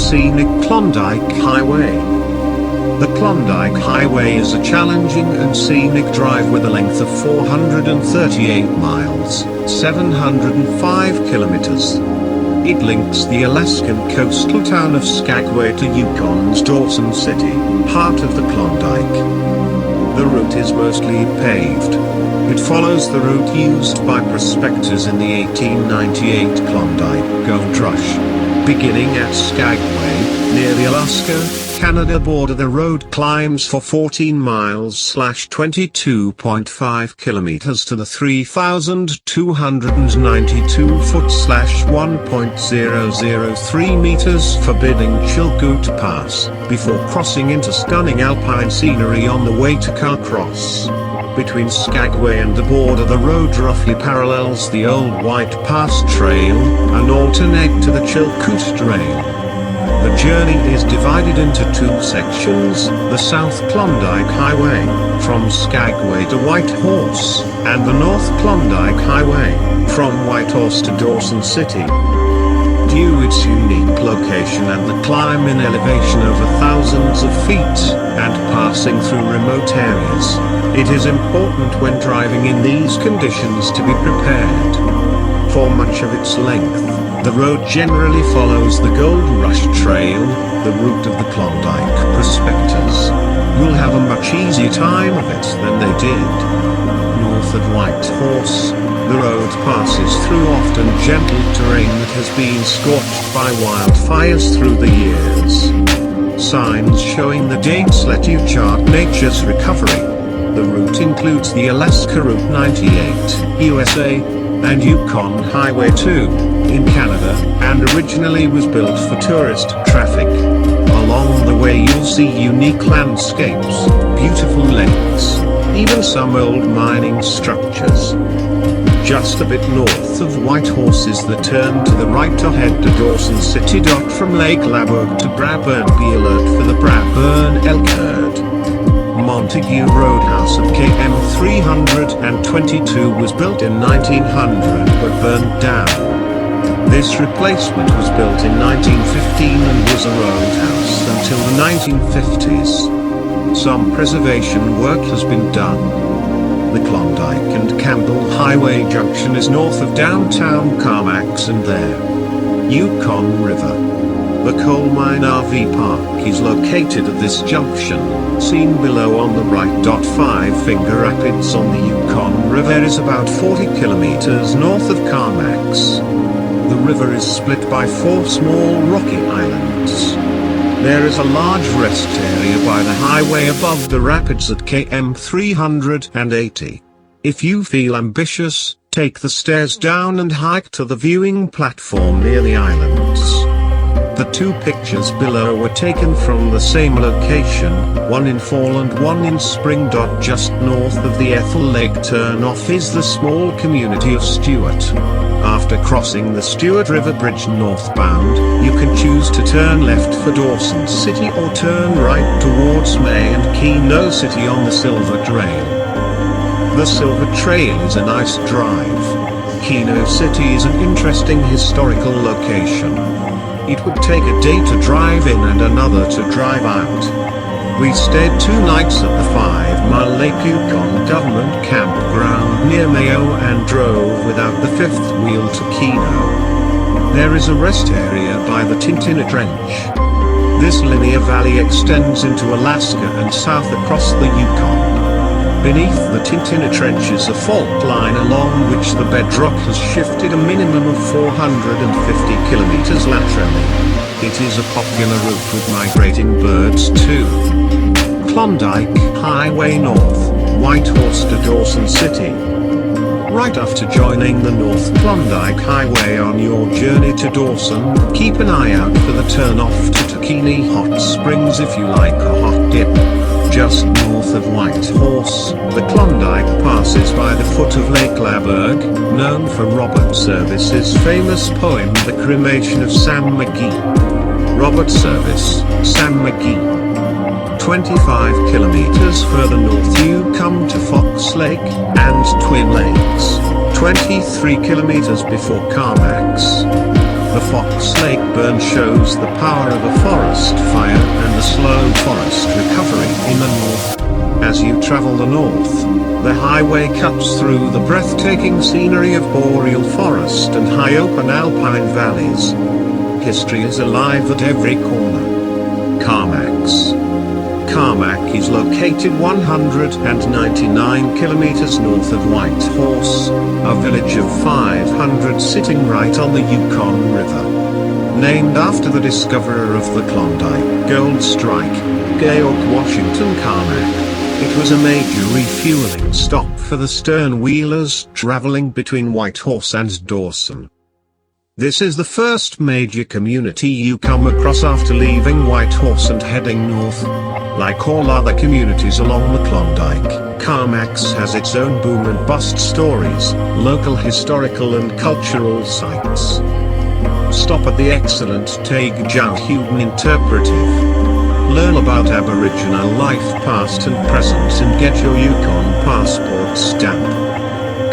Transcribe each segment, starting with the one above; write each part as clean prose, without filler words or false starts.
scenic Klondike Highway. The Klondike Highway is a challenging and scenic drive with a length of 438 miles, 705 kilometers. It links the Alaskan coastal town of Skagway to Yukon's Dawson City, heart of the Klondike. The route is mostly paved. It follows the route used by prospectors in the 1898 Klondike Gold Rush. Beginning at Skagway, near the Alaska-Canada border, the road climbs for 14 miles (22.5 kilometers) to the 3,292 foot (1.003 meters) forbidding Chilkoot Pass, before crossing into stunning alpine scenery on the way to Carcross. Between Skagway and the border, the road roughly parallels the old Whitehorse Trail, an alternate to the Chilkoot Trail. The journey is divided into two sections, the South Klondike Highway, from Skagway to Whitehorse, and the North Klondike Highway, from Whitehorse to Dawson City. Due to its unique location and the climb in elevation over thousands of feet, and passing through remote areas, it is important when driving in these conditions to be prepared. For much of its length, the road generally follows the Gold Rush Trail, the route of the Klondike prospectors. You'll have a much easier time of it than they did. North of Whitehorse, the road passes through often gentle terrain that has been scorched by wildfires through the years. Signs showing the dates let you chart nature's recovery. The route includes the Alaska Route 98, USA, and Yukon Highway 2, in Canada, and originally was built for tourist traffic. Along the way you'll see unique landscapes, beautiful lakes, even some old mining structures. Just a bit north of Whitehorse is the turn to the right to head to Dawson City. From Lake Laburg to Braburn, be alert for the Braburn elk herd. Montague Roadhouse at km 322 was built in 1900 but burned down. This replacement was built in 1915 and was a roadhouse until the 1950s. Some preservation work has been done. The Klondike and Campbell Highway junction is north of downtown Carmacks and there. Yukon River. The coal mine RV park is located at this junction, seen below on the right. 5 Finger Rapids on the Yukon River is about 40 kilometers north of Carmacks. The river is split by 4 small rocky islands. There is a large rest area by the highway above the rapids at km 380. If you feel ambitious, take the stairs down and hike to the viewing platform near the islands. The 2 pictures below were taken from the same location, one in fall and one in spring. Just north of the Ethel Lake turnoff is the small community of Stewart. After crossing the Stewart River Bridge northbound, you can choose to turn left for Dawson City or turn right towards May and Keno City on the Silver Trail. The Silver Trail is a nice drive. Keno City is an interesting historical location. It would take a day to drive in and another to drive out. We stayed 2 nights at the 5-mile Lake Yukon Government Campground near Mayo and drove without the 5th wheel to Keno. There is a rest area by the Tintina Trench. This linear valley extends into Alaska and south across the Yukon. Beneath the Tintina Trench is a fault line along which the bedrock has shifted a minimum of 450 kilometers laterally. It is a popular route with migrating birds too. Klondike Highway North, Whitehorse to Dawson City. Right after joining the North Klondike Highway on your journey to Dawson, keep an eye out for the turnoff to Takini Hot Springs if you like a hot dip. Just north of Whitehorse, the Klondike passes by the foot of Lake Laburg, known for Robert Service's famous poem The Cremation of Sam McGee. Robert Service, Sam McGee. 25 kilometers further north you come to Fox Lake and Twin Lakes, 23 kilometers before Carmacks. The Fox Lake burn shows the power of a forest fire and the slow forest recovery in the north. As you travel the north, the highway cuts through the breathtaking scenery of boreal forest and high open alpine valleys. History is alive at every corner. Carmacks. Carmack is located 199 kilometers north of Whitehorse, a village of 500 sitting right on the Yukon River. Named after the discoverer of the Klondike Gold Strike, Georg Washington Carmack, it was a major refueling stop for the stern wheelers traveling between Whitehorse and Dawson. This is the first major community you come across after leaving Whitehorse and heading north. Like all other communities along the Klondike, Carmacks has its own boom and bust stories, local historical and cultural sites. Stop at the excellent Tague-Junghuden Interpretive. Learn about Aboriginal life past and present and get your Yukon passport stamp.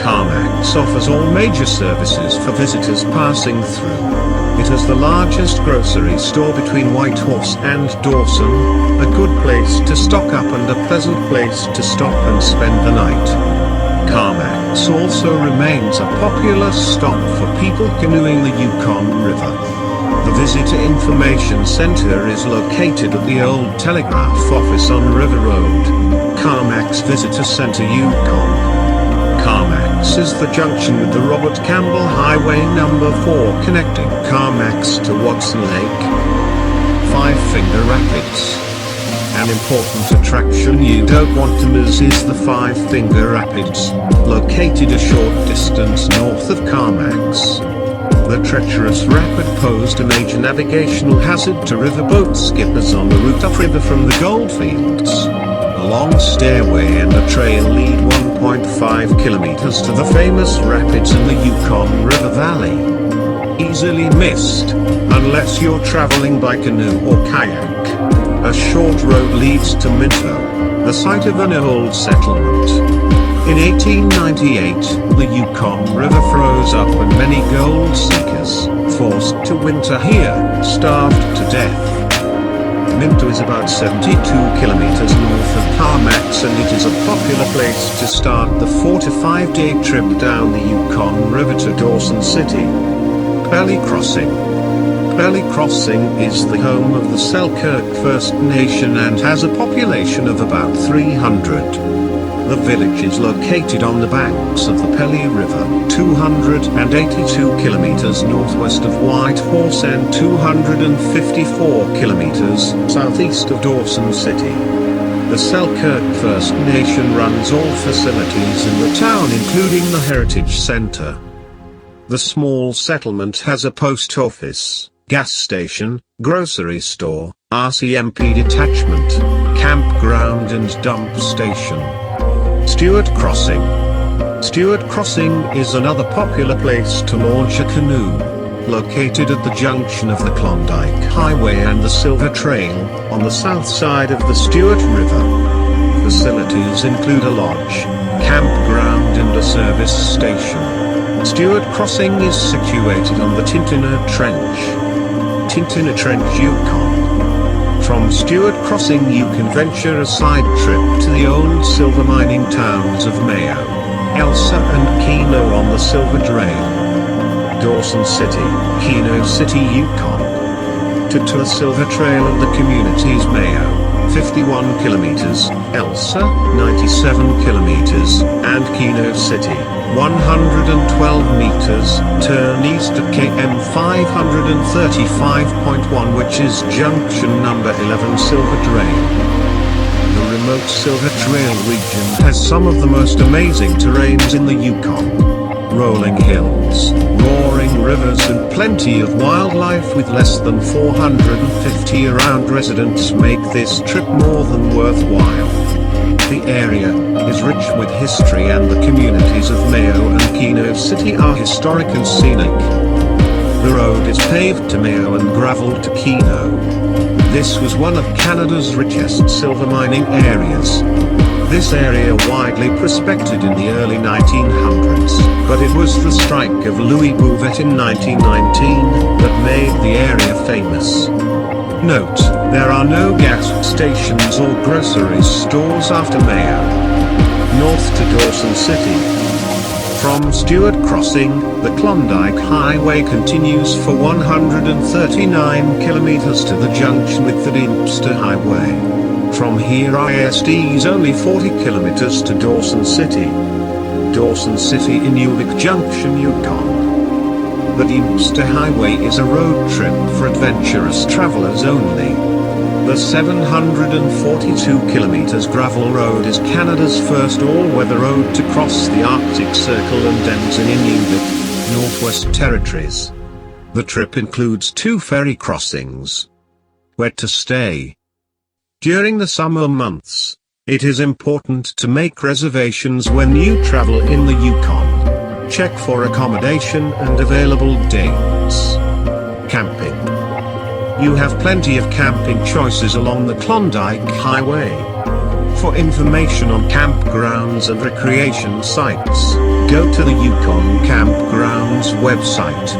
Carmacks offers all major services for visitors passing through. It has the largest grocery store between Whitehorse and Dawson, a good place to stock up and a pleasant place to stop and spend the night. Carmacks also remains a popular stop for people canoeing the Yukon River. The Visitor Information Center is located at the old telegraph office on River Road. Carmacks Visitor Center, Yukon. Carmacks is the junction with the Robert Campbell Highway number 4 connecting Carmacks to Watson Lake. Five Finger Rapids. An important attraction you don't want to miss is the Five Finger Rapids, located a short distance north of Carmacks. The treacherous rapid posed a major navigational hazard to riverboat skippers on the route upriver from the goldfields. A long stairway and a trail lead 1.5 kilometers to the famous rapids in the Yukon River Valley. Easily missed, unless you're traveling by canoe or kayak. A short road leads to Minto, the site of an old settlement. In 1898, the Yukon River froze up and many gold seekers, forced to winter here, starved to death. Minto is about 72 kilometers north of Carmacks and it is a popular place to start the 4 to 5 day trip down the Yukon River to Dawson City. Belly Crossing. Belly Crossing is the home of the Selkirk First Nation and has a population of about 300. The village is located on the banks of the Pelly River, 282 kilometers northwest of Whitehorse and 254 kilometers southeast of Dawson City. The Selkirk First Nation runs all facilities in the town including the Heritage Center. The small settlement has a post office, gas station, grocery store, RCMP detachment, campground and dump station. Stewart Crossing. Stewart Crossing is another popular place to launch a canoe. Located at the junction of the Klondike Highway and the Silver Trail, on the south side of the Stewart River. Facilities include a lodge, campground and a service station. Stewart Crossing is situated on the Tintinna Trench. Tintinna Trench, Yukon. From Stewart Crossing you can venture a side trip to the old silver mining towns of Mayo, Elsa and Keno on the Silver Trail. Dawson City, Keno City, Yukon. To the Silver Trail and the communities Mayo, 51 kilometers, Elsa, 97 kilometers, and Keno City, 112 meters, turn east at km 535.1 which is junction number 11 Silver Trail. The remote Silver Trail region has some of the most amazing terrains in the Yukon. Rolling hills, roaring rivers and plenty of wildlife with less than 450 around residents make this trip more than worthwhile. The area is rich with history and the communities of Mayo and Keno City are historic and scenic. The road is paved to Mayo and gravel to Keno. This was one of Canada's richest silver mining areas. This area widely prospected in the early 1900s, but it was the strike of Louis Bouvet in 1919 that made the area famous. Note, there are no gas stations or grocery stores after Mayo. North to Dawson City. From Stewart Crossing, the Klondike Highway continues for 139 kilometers to the junction with the Dempster Highway. From here ISD's only 40 kilometers to Dawson City. Dawson City in Ubik Junction, Yukon. The Dempster Highway is a road trip for adventurous travelers only. The 742 kilometers gravel road is Canada's first all-weather road to cross the Arctic Circle and ends in Inuvik, Northwest Territories. The trip includes 2 ferry crossings. Where to stay? During the summer months, it is important to make reservations when you travel in the Yukon. Check for accommodation and available dates. Camping. You have plenty of camping choices along the Klondike Highway. For information on campgrounds and recreation sites, go to the Yukon Campgrounds website.